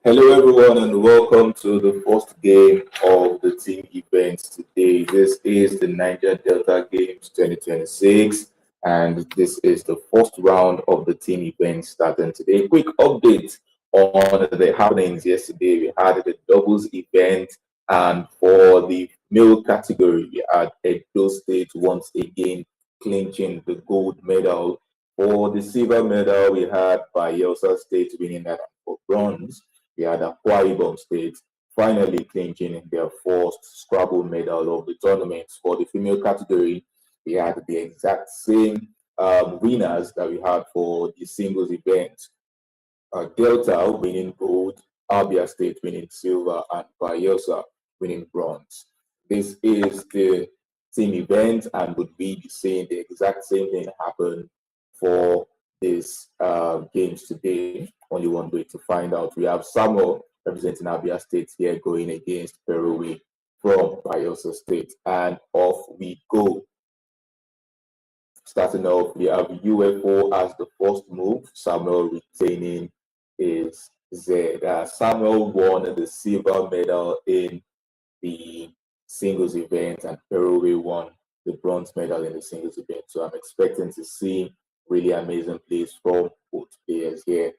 Hello, everyone, and welcome to the first game of the team events today. This is the Niger Delta Games 2026, and this is the first round of the team events starting today. Quick update on the happenings yesterday. We had the doubles event, and for the male category, we had Edo State once again clinching the gold medal. For the silver medal, we had Idahosa State winning that for bronze. We had Akwa Ibom State finally clinching their first Scrabble medal of the tournament. For the female category, we had the exact same winners that we had for the singles event. Delta winning gold, Abia State winning silver, and Bayelsa winning bronze. This is the team event, and would we be saying the exact same thing happen for these games today? Only one way to find out. We have Samuel representing Abia State here going against Peru from Bayelsa State, and off we go. Starting off, we have UFO as the first move, Samuel retaining his Z. Samuel won the silver medal in the singles event, and Peru won the bronze medal in the singles event. So I'm expecting to see really amazing plays from both players here.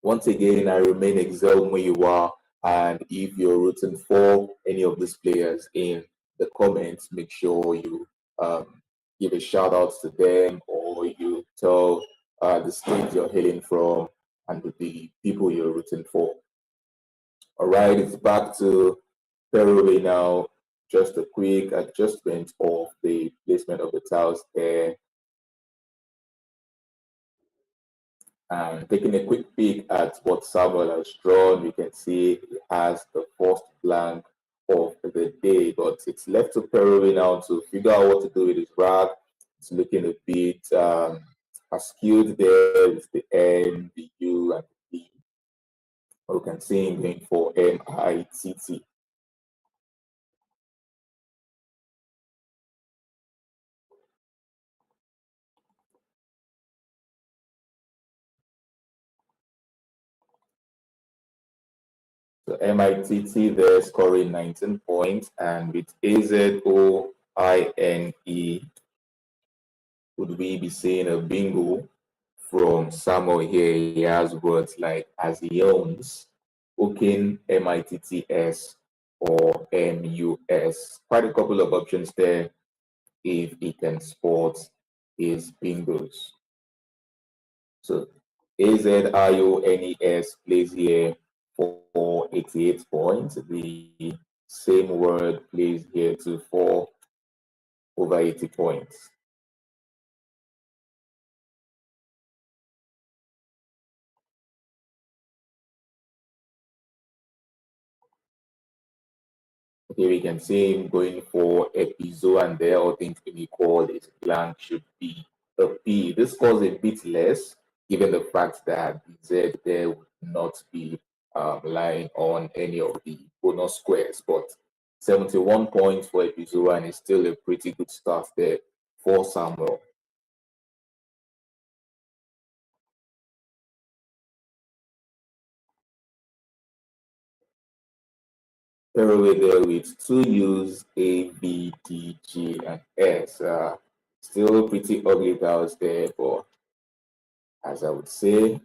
Once again, I remain Excel Muyiwa, and if you're rooting for any of these players in the comments, make sure you give a shout out to them or you tell the state you're hailing from and the people you're rooting for. All right, it's back to Peru now. Just a quick adjustment of the placement of the tiles there. And taking a quick peek at what Samuel has drawn, we can see he has the first blank of the day, but it's left to Peru now to figure out what to do with his rag. It's looking a bit skewed there with the N, the U, and the D. We can see him going for MITT. So MITT there scoring 19 points, and with AZOINE, would we be seeing a bingo from Samuel here? He has words like as he owns, Okin, MITTS, or MUS. Quite a couple of options there if he can spot his bingos. So AZIONES plays here for 88 points. The same word plays here to 4 over 80 points. Here we can see him going for Epizo, and there all things being equal, his blank should be a P. This scores a bit less, given the fact that the Z there would not be lying on any of the bonus squares, but 71 points for Epizo, and it's still a pretty good start there for Samuel. Peru there with two U's, A, B, D, G, and S. Still pretty ugly tiles there, but as I would say,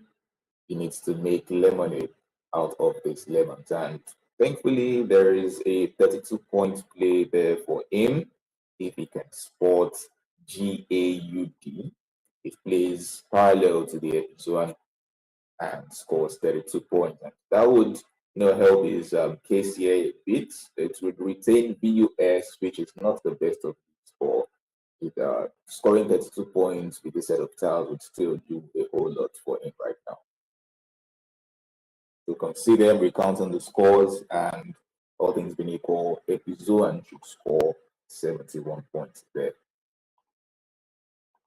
he needs to make lemonade out of this lemons. And thankfully, there is a 32 point play there for him. If he can spot GAUD, it plays parallel to the episode and scores 32 points. And that would help his case here a bit. It would retain BUS, which is not the best of score. Scoring 32 points with this set of tiles would still do a whole lot for him right now. To consider recounting the scores, and all things being equal, Epizo should score 71 points there.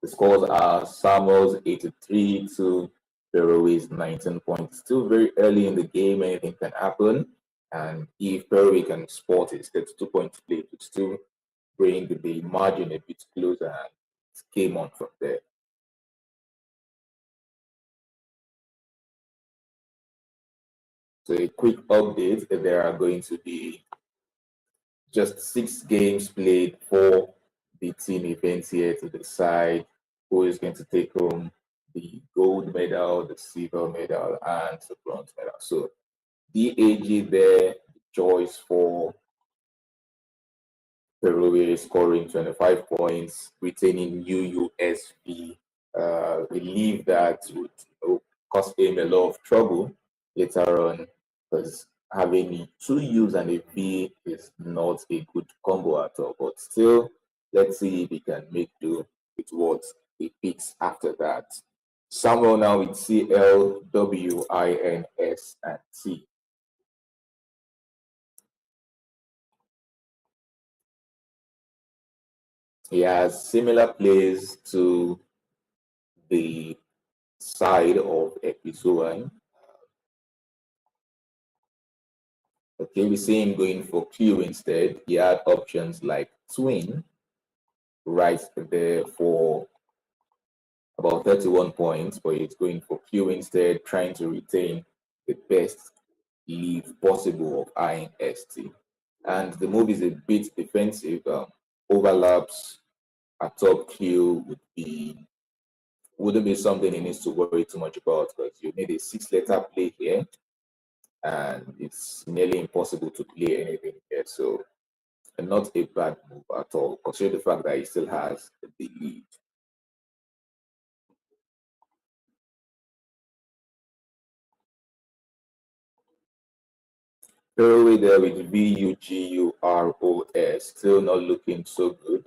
The scores are Samuel's 83 to Peru's 19 points. Still very early in the game, anything can happen. And if Peru can spot his 32 points play, it would still bring the margin a bit closer, and it came on from there. So a quick update, there are going to be just 6 games played for the team events here to decide who is going to take home the gold medal, the silver medal, and the bronze medal. So DAG there, the choice for Peru scoring 25 points, retaining UUSV. Believe that would cause him a lot of trouble later on because having 2 U's and a V is not a good combo at all. But still, let's see if he can make do with what he picks after that. Samuel now with CLWINS and T. He has similar plays to the side of episode. Okay, we see him going for Q instead. He had options like twin right there for about 31 points, but he's going for Q instead, trying to retain the best lead possible of INST. And the move is a bit defensive. Overlaps at top Q wouldn't be something he needs to worry too much about because you need a 6-letter play here and it's nearly impossible to play anything here. So not a bad move at all, considering the fact that he still has the lead. Fairway there with VUGUROS, still not looking so good.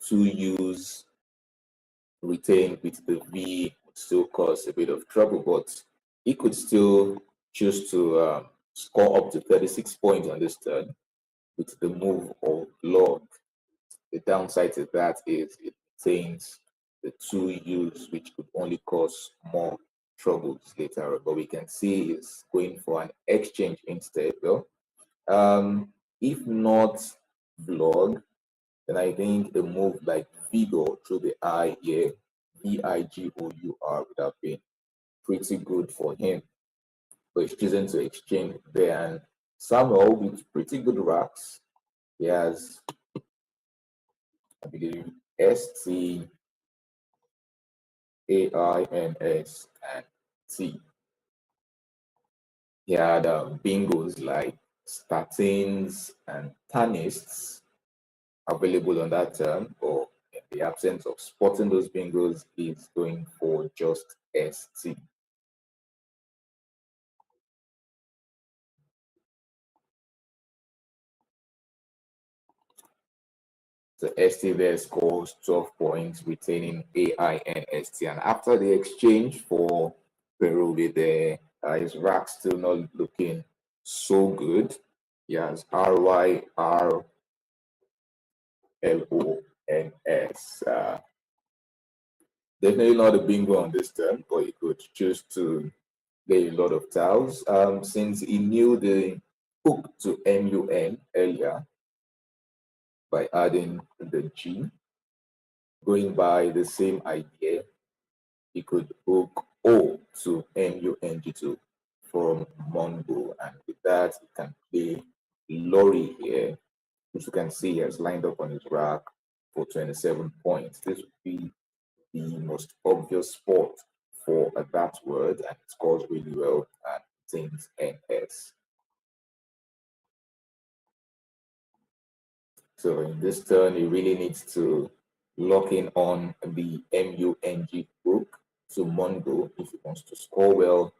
2 U's retained with the V would still cause a bit of trouble, but he could still choose to score up to 36 points on this turn with the move of Lord. The downside to that is it contains the 2 U's, which could only cause more troubles later on. But we can see it's going for an exchange instead, though. If not vlog, then I think a move like Vigor through the I here, VIGOUR, would have been pretty good for him. But he's choosing to exchange there. And Samuel with pretty good racks. He has, I believe, ST, AINS, and T. He had bingos like statins and tannists available on that term, or in the absence of spotting those bingos, he's going for just ST. So ST there scores 12 points, retaining AINST. And after the exchange for Peru there, his rack still not looking so good. He has RYRLONS. Definitely not a bingo on this turn, but he could choose to play a lot of tiles. Since he knew the hook to MUN earlier by adding the G, going by the same idea, he could hook O to MUNG2 from Mongo, and with that, he can play Lorry here, which you can see he has lined up on his rack for 27 points. This would be the most obvious spot for that word, and it scores really well and contains NS. So in this turn, he really needs to lock in on the MUNG hook to Mongo if he wants to score well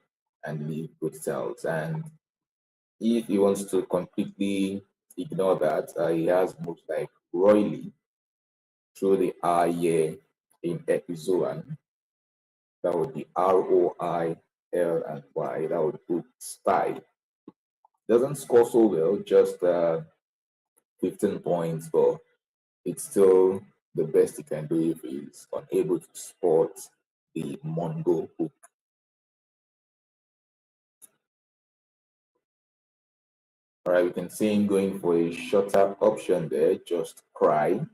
and leave good cells. And if he wants to completely ignore that, he has moves like Roily through the I here in episode. That would be ROIL and Y. That would put style. Doesn't score so well, just 15 points, but it's still the best he can do if he's unable to spot the Mongo hook. All right, we can see him going for a shorter option there, just Cry.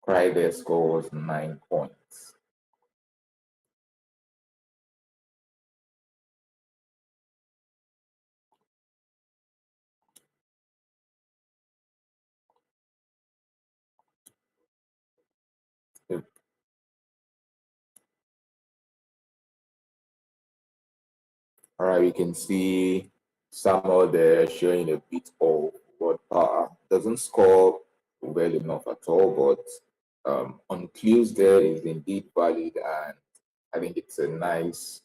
Cry there scores 9 points. All right, we can see Samuel there showing a bit of what doesn't score well enough at all, but on clues there is indeed valid, and I think it's a nice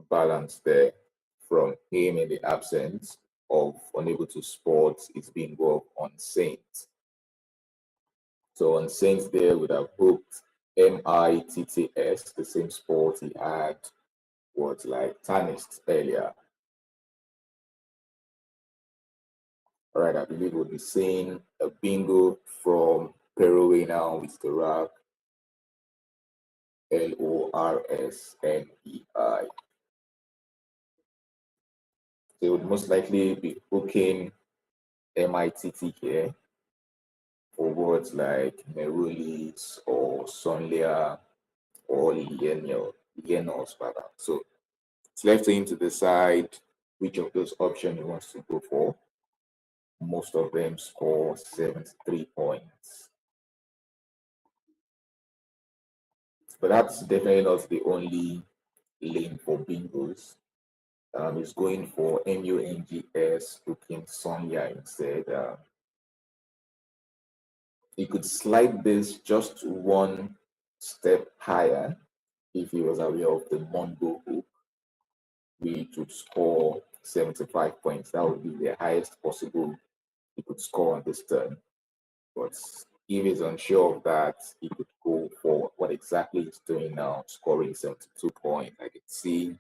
balance there from him in the absence of unable to spot his bingo on Saint. So on Saints there would have booked MITTS, the same sport he had was like tennis earlier. All right, I believe we'll be seeing a bingo from Peru now with the rack LORSNEI. They would most likely be booking MITT here for words like Merulis or Sonlia or Lienos, rather. So it's left to him to decide which of those options he wants to go for. Most of them score 73 points. But that's definitely not the only lane for bingos. He's going for MUNGS, looking Sonia instead. He could slide this just one step higher if he was aware of the Mongo hook, which would score 75 points. That would be the highest possible he could score on this turn. But if he's unsure of that, he could go for what exactly he's doing now, scoring 72 points. I can see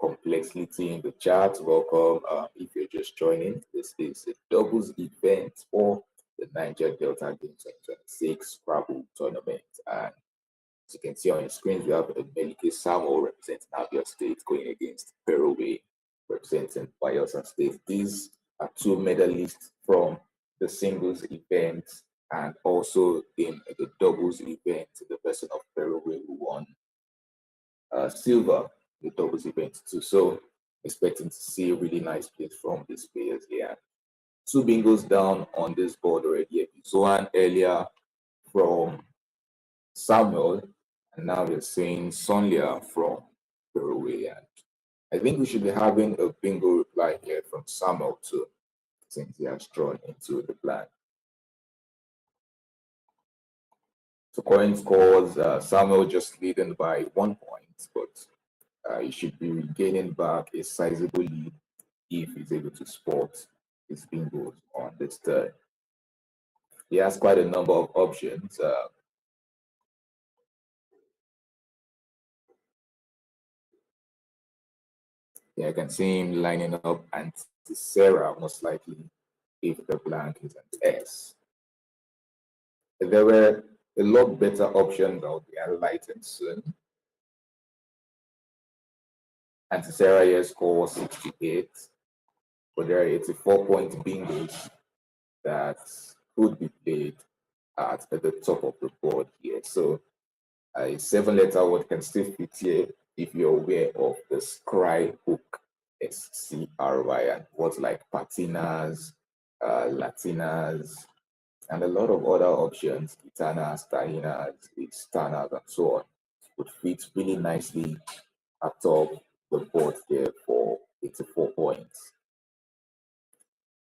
complexity in the chat. Welcome. If you're just joining, this is a doubles event for the Niger Delta Games 2026 Scrabble tournament. And as you can see on your screen, we have Melike Samuel representing Abia State going against Peru representing Bayelsa State. These are two medalists from the singles event and also in the doubles event, the person of Peru who won silver the doubles event too. So expecting to see really nice plays from these players here. Two bingos down on this board already. Zoan earlier from Samuel, and now we're seeing Sonia from Peru. And I think we should be having a bingo reply here from Samuel too, since he has drawn into the plan. So current scores, Samuel just leading by 1 point, but he should be regaining back a sizable lead if he's able to spot his bingos on this turn. He has quite a number of options. Yeah, I can see him lining up anti-Sarah, most likely, if the blank is an S. There were a lot better options. I'll be enlightened soon. Anti-Sarah here scores 68, but there are 84-point bingos that could be played at the top of the board here. So a 7-letter word can still fit here if you're aware of the scry hook, SCRY, and words like patinas, latinas, and a lot of other options, gitanas, tahinas, stanas, and so on, would fit really nicely atop the board there for 84 points.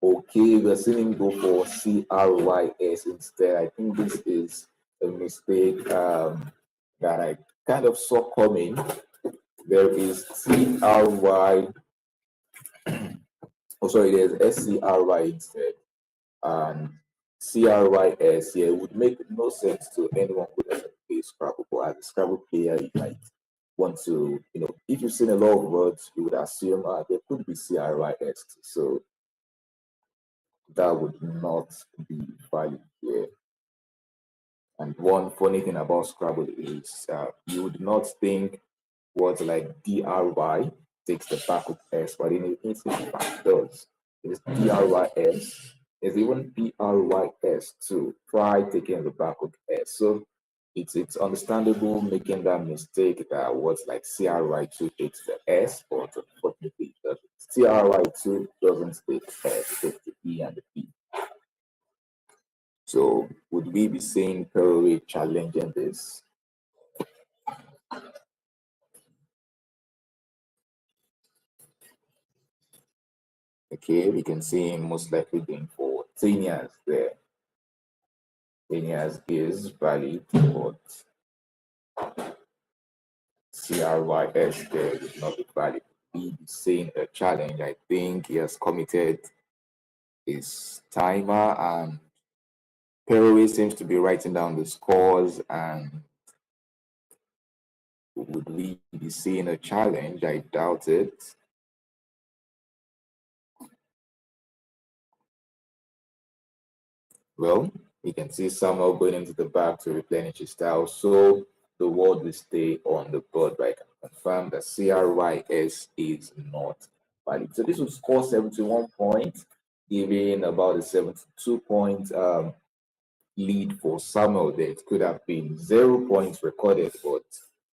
Okay, we're seeing him go for CRYS instead. I think this is a mistake that I kind of saw coming. There is CRY, oh sorry, there's SCRY instead. And CRYS here would make no sense to anyone who doesn't play Scrabble, but as a Scrabble player, you might want to, if you've seen a lot of words, you would assume there could be CRYS. So that would not be valid here. And one funny thing about Scrabble is you would not think words like DRY takes the backward S, but in fact does. It's DRYS. There's even PRYS too. Try taking the backward S. So it's understandable making that mistake that words like CRY2 takes the S, but unfortunately it doesn't. CRY2 doesn't take S, takes the E and the P. So would we be seeing Peru challenging this? Okay, we can see him most likely going for 10 years there. 10 years is valid, but CRYS there would not be valid. Be saying a challenge. I think he has committed his timer, and Perry seems to be writing down the scores. And would we be seeing a challenge? I doubt it. Well, we can see Samuel going into the back to replenish his style. So the word will stay on the board, but I can confirm that CRYS is not valid. So this will score 71 points, giving about a 72-point lead for Samuel there. It could have been 0 points recorded, but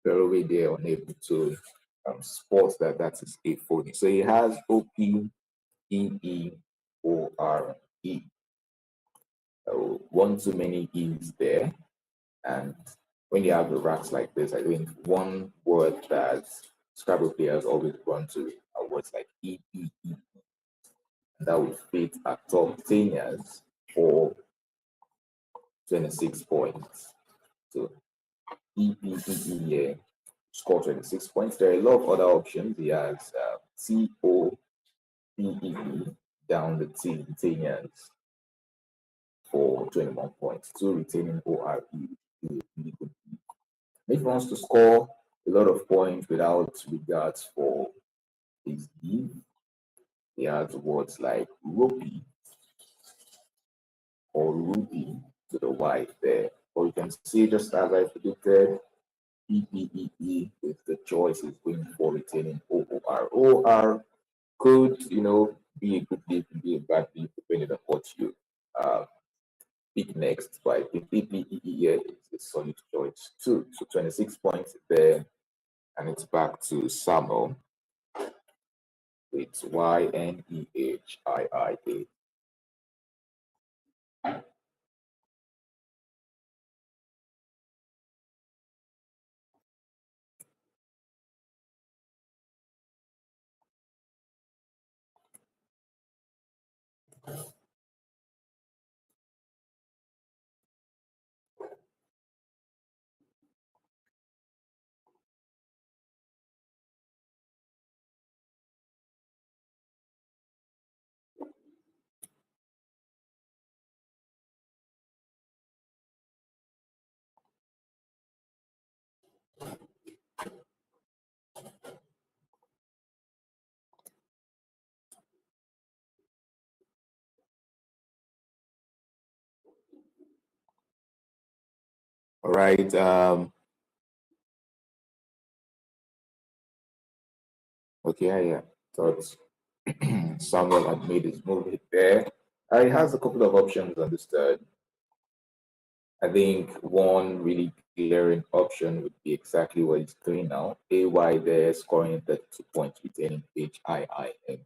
very they are unable to spot that is a phony. So he has OPEEORE. One too many E's there. And when you have the racks like this, I think one word that Scrabble players always run to are words like EPE. And that would fit at top 10 years for 26 points. So EPEE here, score 26 points. There are a lot of other options. He has TOPEE down the 10 years for 21 points. Two retaining ORE. If he wants to score a lot of points without regards for his give, he has words like ropey or rupee to the right there. But you can see, just as I predicted, EPEE is the choice is going for retaining OOR. OR could, be a good lead, could be a bad lead, depending on what you uh, pick next. But I think EPEE here is a solid choice too. So 26 points there, and it's back to Samuel. It's YNEHIIA. All right. Okay, yeah. Thought Samuel had made his move there. He has a couple of options on this third. I think one really glaring option would be exactly what he's doing now. AY there scoring 32 points, retaining HIIM.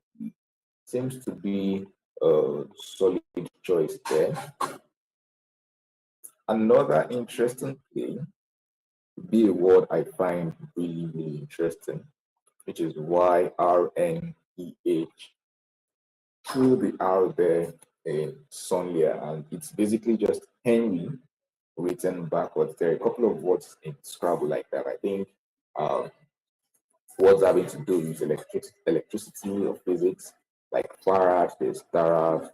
Seems to be a solid choice there. Another interesting thing would be a word I find really, really interesting, which is YRNEH. Through the R there in Sonia, and it's basically just Henry written backwards. There are a couple of words in Scrabble like that. I think words having to do with electricity or physics, like Farad, there's Taraf,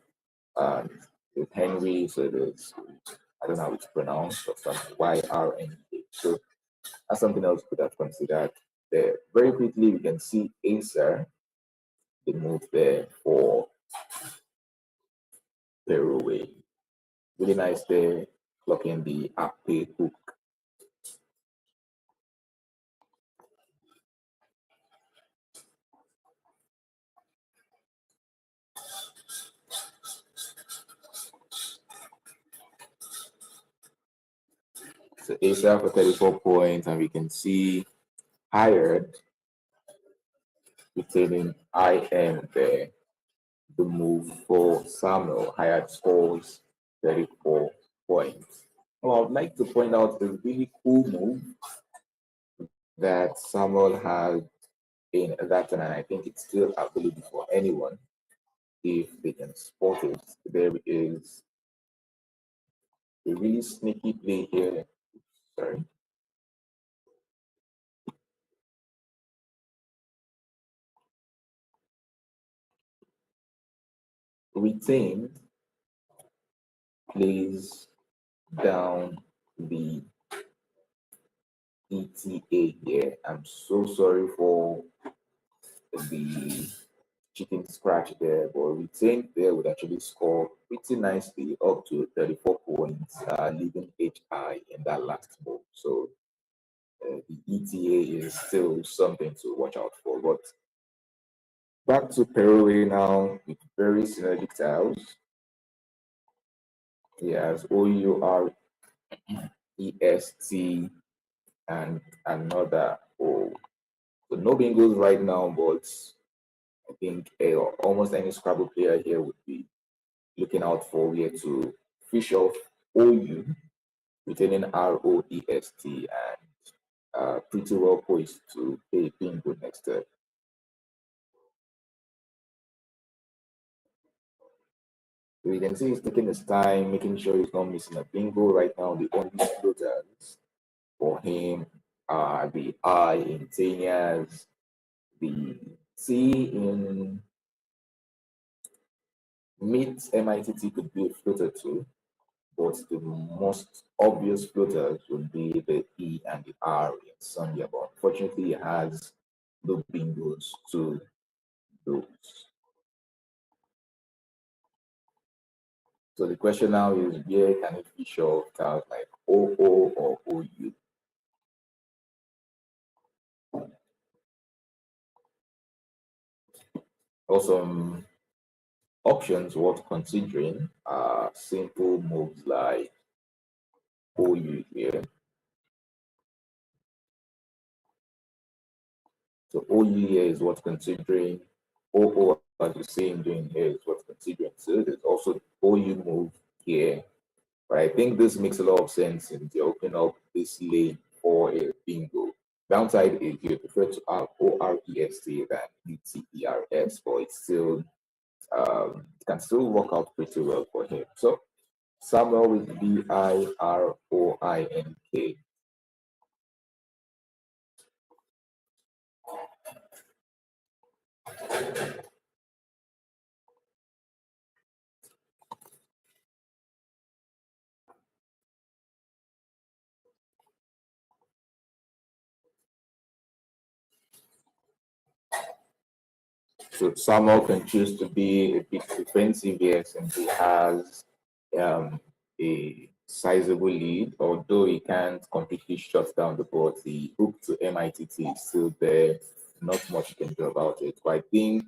and there's Henry, so there's, I don't know how it's pronounced, but something YRNA. So that's something else we could have considered there. Very quickly, we can see Acer, the move there for Peruway. Really nice there, clocking the Ape hook. So Acer for 34 points, and we can see Hired retaining IM there. The move for Samuel, Hired scores 34 points. Well, I'd like to point out a really cool move that Samuel had in that, and I think it's still available for anyone. if they can spot it. There is a really sneaky play here. Sorry. Retained plays down the ETA here. I'm so sorry for the chicken scratch there, but retained there would actually score pretty nicely up to 34 points, leaving HI in that last move. So the ETA is still something to watch out for. But back to Peru now with very synergic tiles. He has OUREST and another O. So no bingos right now, but I think almost any Scrabble player here would be looking out for where to fish off OU, retaining ROEST, and pretty well poised to play bingo next turn. So you can see he's taking his time, making sure he's not missing a bingo right now. The only floaters for him are the I in Tanias, the T in Meet MITT could be a floater too, but the most obvious floaters would be the E and the R in Sunday. But unfortunately, he has no bingos to those. So the question now is where can it feature tiles like OO or OU? Also, options worth considering are simple moves like OU here. So OU here is worth considering. OO, as you see him doing here, is worth considering. So there's also OU move here. But I think this makes a lot of sense since you open up this lane for a bingo. Downside is you prefer to have OREST than UTERS, but it's still it can still work out pretty well for him. So Samuel with BIROINK. So Samuel can choose to be a bit defensive here since he has a sizable lead, although he can't completely shut down the board. The hook to MITT is still there. Not much you can do about it. But I think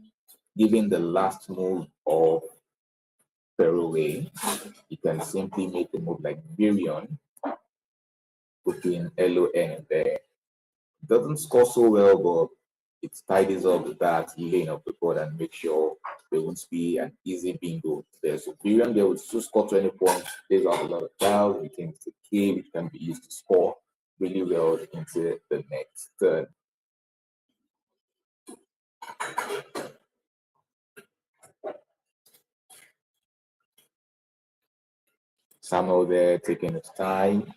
given the last move of Peru, you can simply make a move like Virion, putting LON there. Doesn't score so well, but it tidies up that lane of the board and make sure there won't be an easy bingo there. So Virion there would still score 20 points, plays out a lot of tiles, retains the K, which can be used to score really well into the next turn. Samuel there taking his time.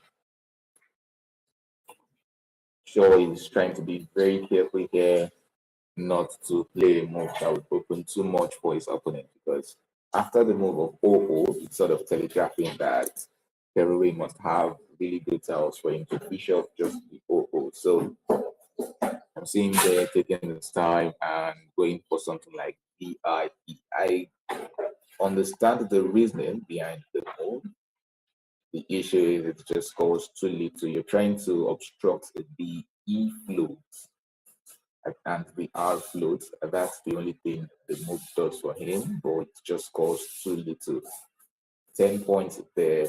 Sure, he's trying to be very careful here not to play a move that would open too much for his opponent because after the move of OO, it's sort of telegraphing that Peru must have really good tiles for him to fish off just the OO. So I'm seeing there taking his time and going for something like VIE. I understand the reasoning behind the move. The issue is it just goes too little. You're trying to obstruct the E float and the R float. That's the only thing the move does for him, but it just costs too little. 10 points there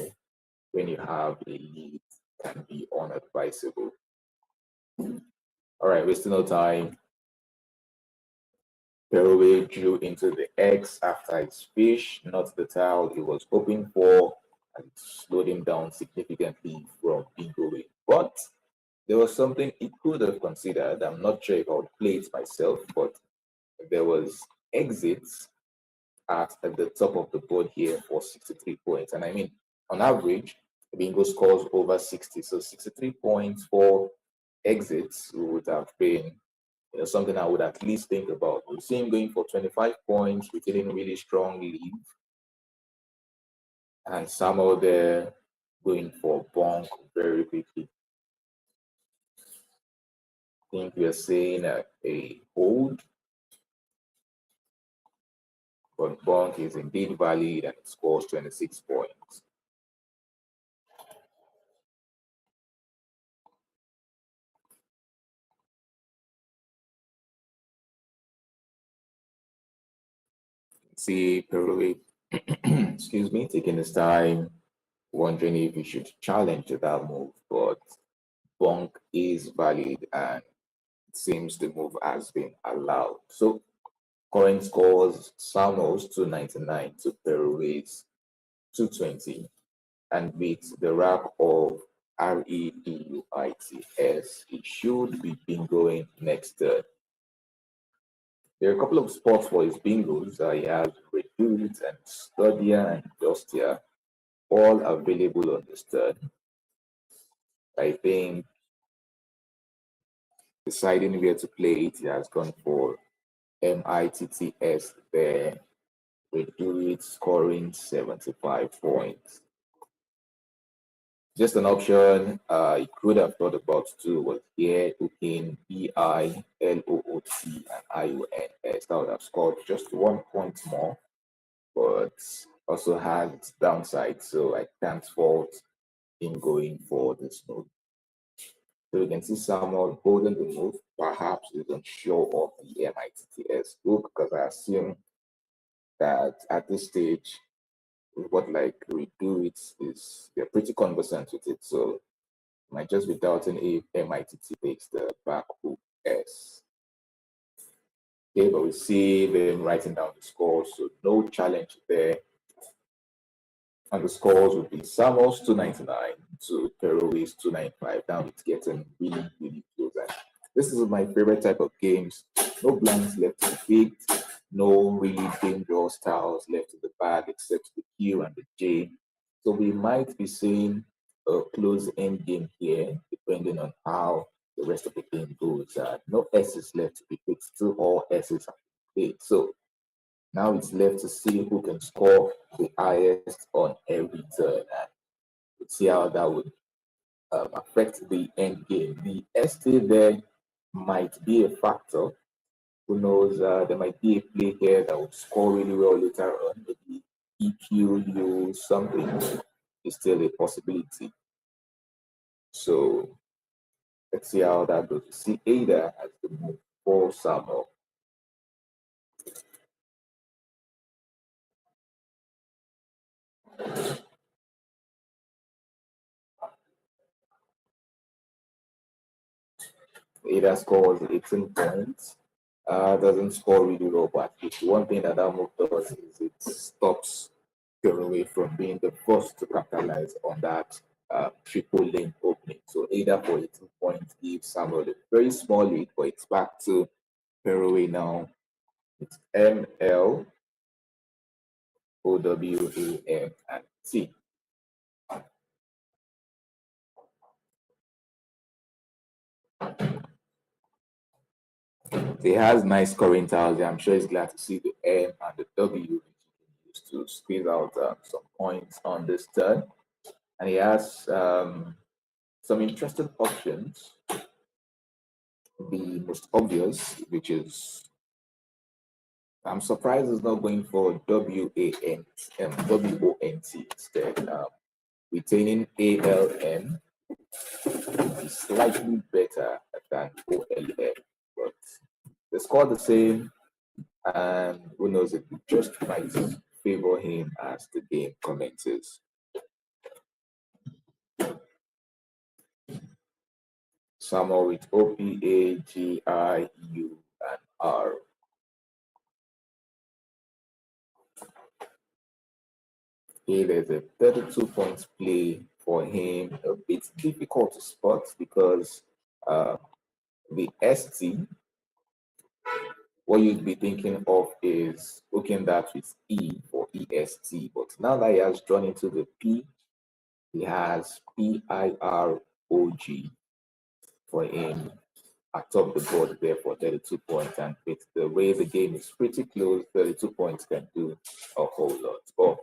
when you have a lead can be unadvisable. All right, wasting no time. Peru drew into the X after his fish, not the tile he was hoping for, and slowed him down significantly from bingoing. But there was something he could have considered. I'm not sure if I would play it myself, but there was exits at the top of the board here for 63 points. And I mean, on average, Bingo scores over 60. So 63 points for exits would have been something I would at least think about. We see him going for 25 points, retaining really strong lead. And Samuel there going for bonk very quickly. I think we are seeing a hold, but bonk is indeed valid and it scores 26 points. See Peru, excuse me, taking his time, wondering if he should challenge that move, but bonk is valid and it seems the move has been allowed. So current scores: Samuel's 299 to Peru's 220, and with the rack of REDUITS, it should be bingoing next turn. There are a couple of spots for his bingos. He has Reduce and Studia and Justia, all available on this turn. I think deciding where to play it, he has gone for MITTS there. Reduce scoring 75 points. Just an option you could have thought about too was here hooking EILOOT and IONS. That would have scored just 1 point more, but also has its downside, so I can't fault him going for this move. So you can see someone holding the move, perhaps they don't show off the MITTS book, because I assume that at this stage, what like we do it is they're pretty conversant with it, so might just be doubting if MITT takes the back hook S. Okay, but we see them writing down the scores, so no challenge there. And the scores would be Samuel's 299 to Peru's 295. Now it's getting really, really close. And this is my favorite type of games. No blanks left to be picked, no really dangerous tiles left in the bag except the Q and the J. So we might be seeing a close end game here, depending on how the rest of the game goes. No S's left to be picked, still all S's are played. So now it's left to see who can score the highest on every turn, and we'll see how that would affect the end game. The ST there might be a factor. Who knows? There might be a play here that would score really well later on. Maybe EQ, something is still a possibility. So let's see how that goes. See Ada as the move for Samuel. Ada scores 18 points. Doesn't score really well, but one thing that move does is it stops away from being the first to capitalize on that triple lane opening. So Ada for 18 points gives Samuel a very small lead, but it's back to Peruway now. It's ML, OWAM, and T. He has nice scoring tiles. I'm sure he's glad to see the M and the W, which he can use to squeeze out some points on this turn. And he has some interesting options. The most obvious, which is, I'm surprised he's not going for WONT instead. Retaining ALN is slightly better than OLM, but they score the same, and who knows, it just might favor him as the game commences. Samuel with OPAGIU and R. Here there's a 32 points play for him. A bit difficult to spot because the ST what you'd be thinking of is hooking that with E for EST. But now that he has drawn into the P, he has PIROG for him atop the board there for 32 points. And with the way the game is pretty close, 32 points can do a whole lot. But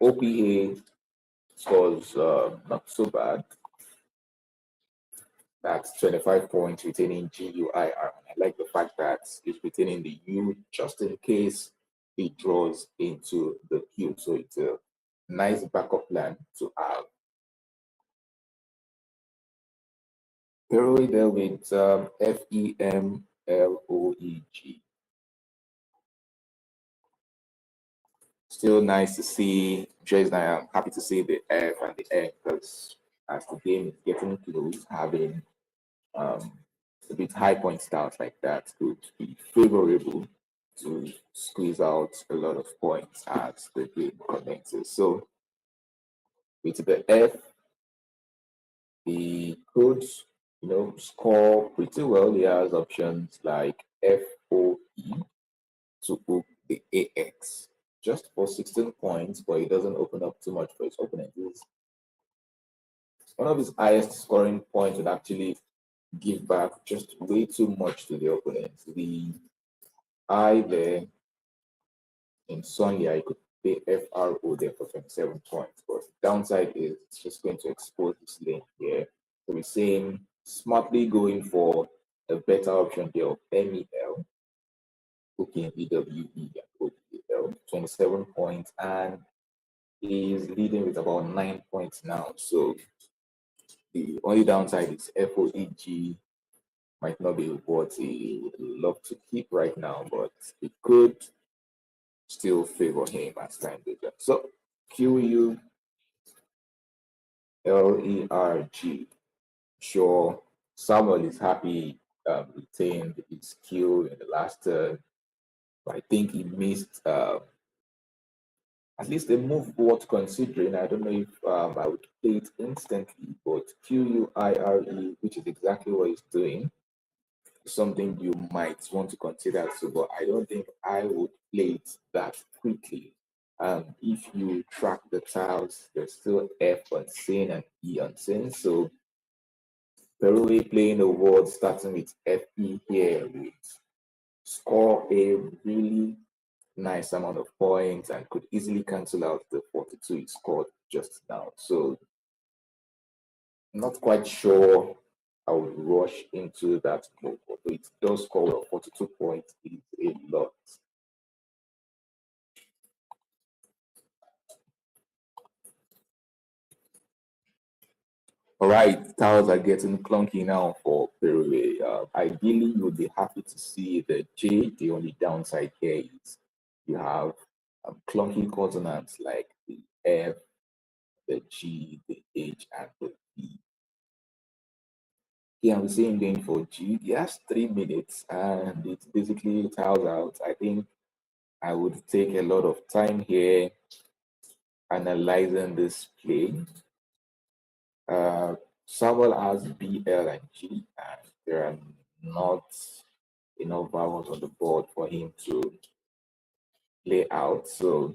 OPA scores not so bad. That's 25 points retaining GUIR. I like the fact that it's retaining the U just in case it draws into the Q. So it's a nice backup plan to have. Heroic there with FEMLOEG. Still nice to see Jason. I am happy to see the F and the F because as the game is getting close, having um, a bit high point starts like that could be favorable to squeeze out a lot of points as the game commences. So with the F, he could, score pretty well. He has options like FOE to hook the AX just for 16 points, but he doesn't open up too much for his opponent. One of his highest scoring points would actually give back just way too much to the opponent. The I there in Sunday, I could pay FRO there for 27 points, but the downside is it's just going to expose this lane here. So we're saying smartly going for a better option here of MEL, hooking EWE and ODL, 27 points, and is leading with about 9 points now. So the only downside is FOEG might not be what he would love to keep right now, but it could still favor him as time goes on. So QULERG. Sure, Samuel is happy retained his Q in the last turn. But I think he missed at least a move worth considering. I don't know if I would play it instantly, but QUIRE, which is exactly what he's doing, something you might want to consider too, but I don't think I would play it that quickly. If you track the tiles, there's still F unseen and E unseen. So Peru playing a word starting with FE here would score a really nice amount of points and could easily cancel out the 42 he scored just now. So not quite sure I would rush into that move, although it does score 42 points is a lot. All right, tiles are getting clunky now for Peru. Ideally, you would be happy to see the J. The only downside here is you have clunky consonants like the F, the G, the H, and the B. Yeah, I'm seeing going for G. He has 3 minutes and it's basically tiles out. I think I would take a lot of time here analyzing this play. Samuel has B, L, and G, and there are not enough vowels on the board for him to play out. So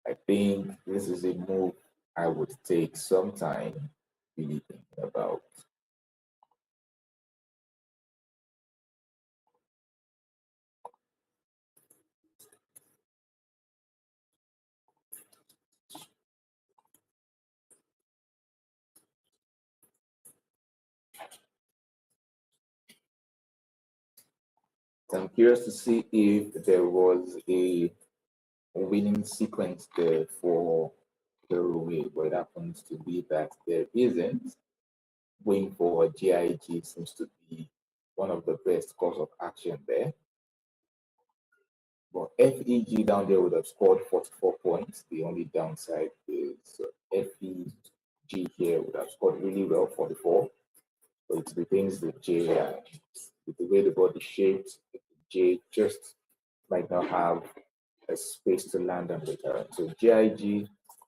I think this is a move I would take some time really thinking about. I'm curious to see if there was a winning sequence there for Peru, but it happens to be that there isn't. Going for GIG seems to be one of the best course of action there. But FEG down there would have scored 44 points. The only downside is FEG here would have scored really well, 44. But it retains the J, and with the way the board is shaped, the J just might not have a space to land on return. So GIG,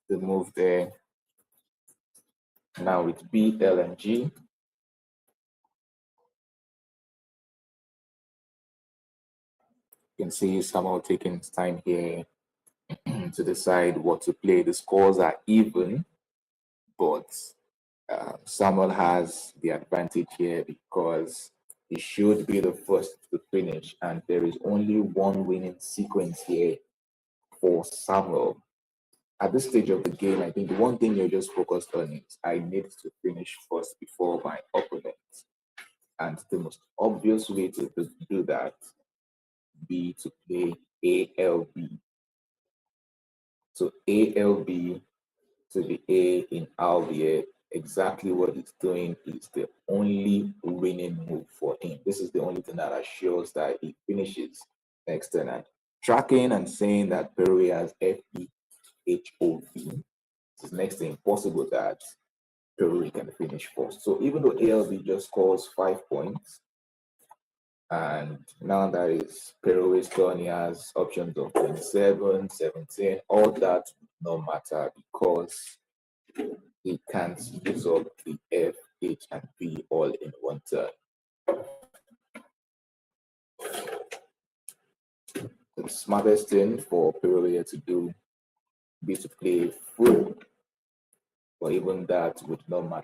the move there. Now with B, L, and G. You can see Samuel taking his time here to decide what to play. The scores are even, but Samuel has the advantage here because he should be the first to finish, and there is only one winning sequence here for Samuel. At this stage of the game, I think the one thing you're just focused on is I need to finish first before my opponent. And the most obvious way to do that be to play ALB. So ALB to the A in Albier, exactly what it's doing is the only winning move for him. This is the only thing that assures that he finishes next turn. And tracking and saying that Peru has FEHOV, it is next to impossible that Peru can finish first. So even though ALB just scores 5 points, and now that is Peru's turn, he has options of 27, 17, all that no matter because he can't use up the F, H, and P all in one turn. The smartest thing for Peru to do be to play full, but even that would not matter.